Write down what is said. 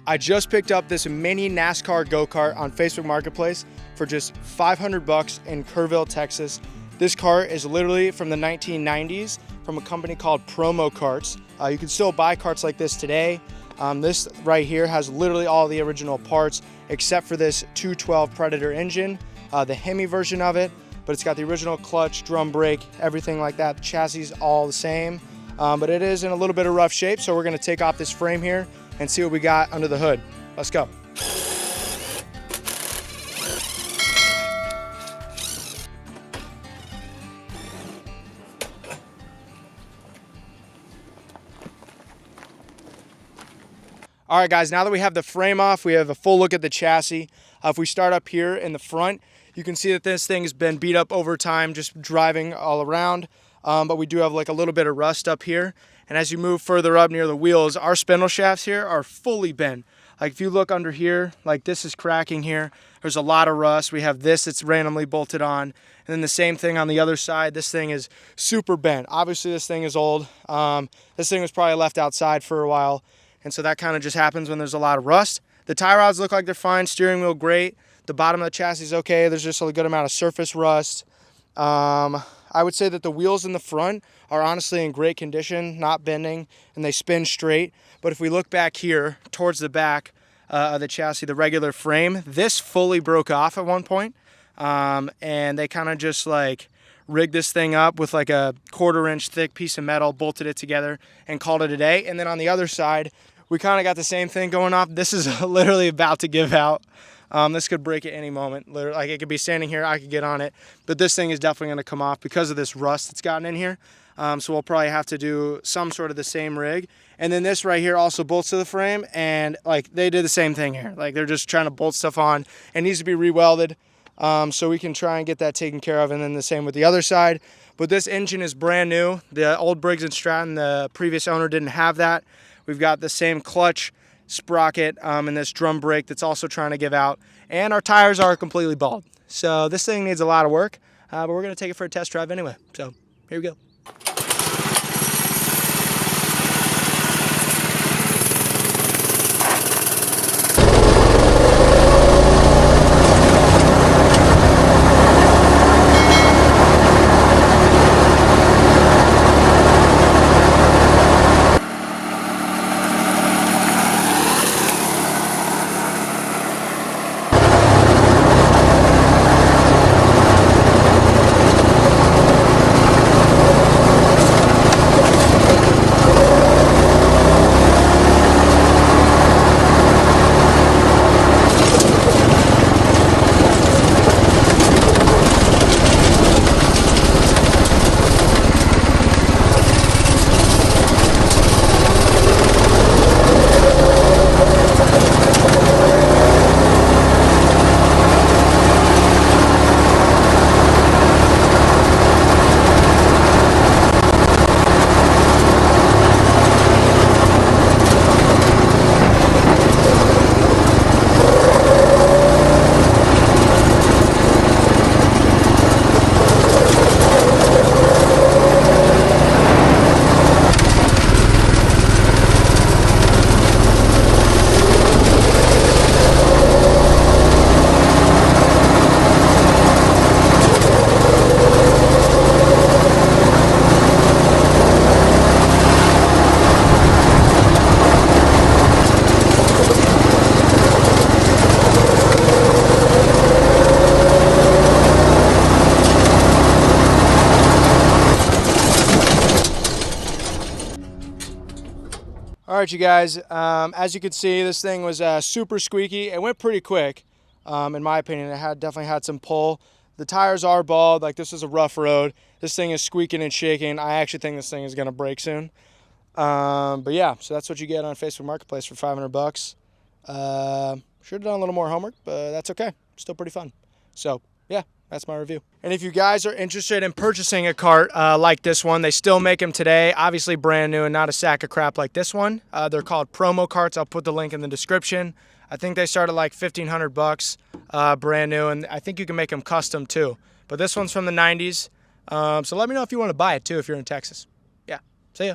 I just picked up this mini NASCAR go-kart on Facebook Marketplace for just 500 bucks in Kerrville, Texas. This cart is literally from the 1990s from a company called Promo Carts. You can still buy carts like this today. This right here has literally all the original parts except for this 212 Predator engine, the Hemi version of it, but it's got the original clutch, drum brake, everything like that. The chassis is all the same, but it is in a little bit of rough shape, so we're gonna take off this frame here and see what we got under the hood. Let's go. All right, guys, now that we have the frame off, we have a full look at the chassis. If we start up here in the front, you can see that this thing's been beat up over time, just driving all around. But we do have like a little bit of rust up here. And as you move further up near the wheels, our spindle shafts here are fully bent. Like if you look under here, like this is cracking here. There's a lot of rust. We have this that's randomly bolted on. And then the same thing on the other side. This thing is super bent. Obviously this thing is old. This thing was probably left outside for a while. And so that kind of just happens when there's a lot of rust. The tie rods look like they're fine. Steering wheel, great. The bottom of the chassis is okay. There's just a good amount of surface rust. I would say that the wheels in the front are honestly in great condition, not bending, and they spin straight. But if we look back here towards the back of the chassis, the regular frame, this fully broke off at one point. And they kind of just like rigged this thing up with like a 1/4 inch thick piece of metal, bolted it together and called it a day. And then on the other side, we kind of got the same thing going off. This is literally about to give out. This could break at any moment. Literally, like it could be standing here, I could get on it. But this thing is definitely gonna come off because of this rust that's gotten in here. So we'll probably have to do some sort of the same rig. And then this right here also bolts to the frame, and like they did the same thing here. Like they're just trying to bolt stuff on. It needs to be re-welded. So we can try and get that taken care of, and then the same with the other side. But this engine is brand new. The old Briggs & Stratton, the previous owner didn't have that. We've got the same clutch, sprocket, and this drum brake that's also trying to give out. And our tires are completely bald. So this thing needs a lot of work, but we're gonna take it for a test drive anyway. So here we go. All right, you guys, as you can see, this thing was super squeaky. It went pretty quick, in my opinion. It definitely had some pull. The tires are bald, like this is a rough road. This thing is squeaking and shaking. I actually think this thing is gonna break soon. But yeah, so that's what you get on Facebook Marketplace for 500 bucks. Should have done a little more homework, but that's okay. Still pretty fun. So yeah, that's my review. And if you guys are interested in purchasing a cart like this one, they still make them today. Obviously brand new and not a sack of crap like this one. They're called Promo Carts. I'll put the link in the description. I think they start at like 1,500 bucks, brand new, and I think you can make them custom too. But this one's from the 90s. So let me know if you want to buy it too if you're in Texas. Yeah, see ya.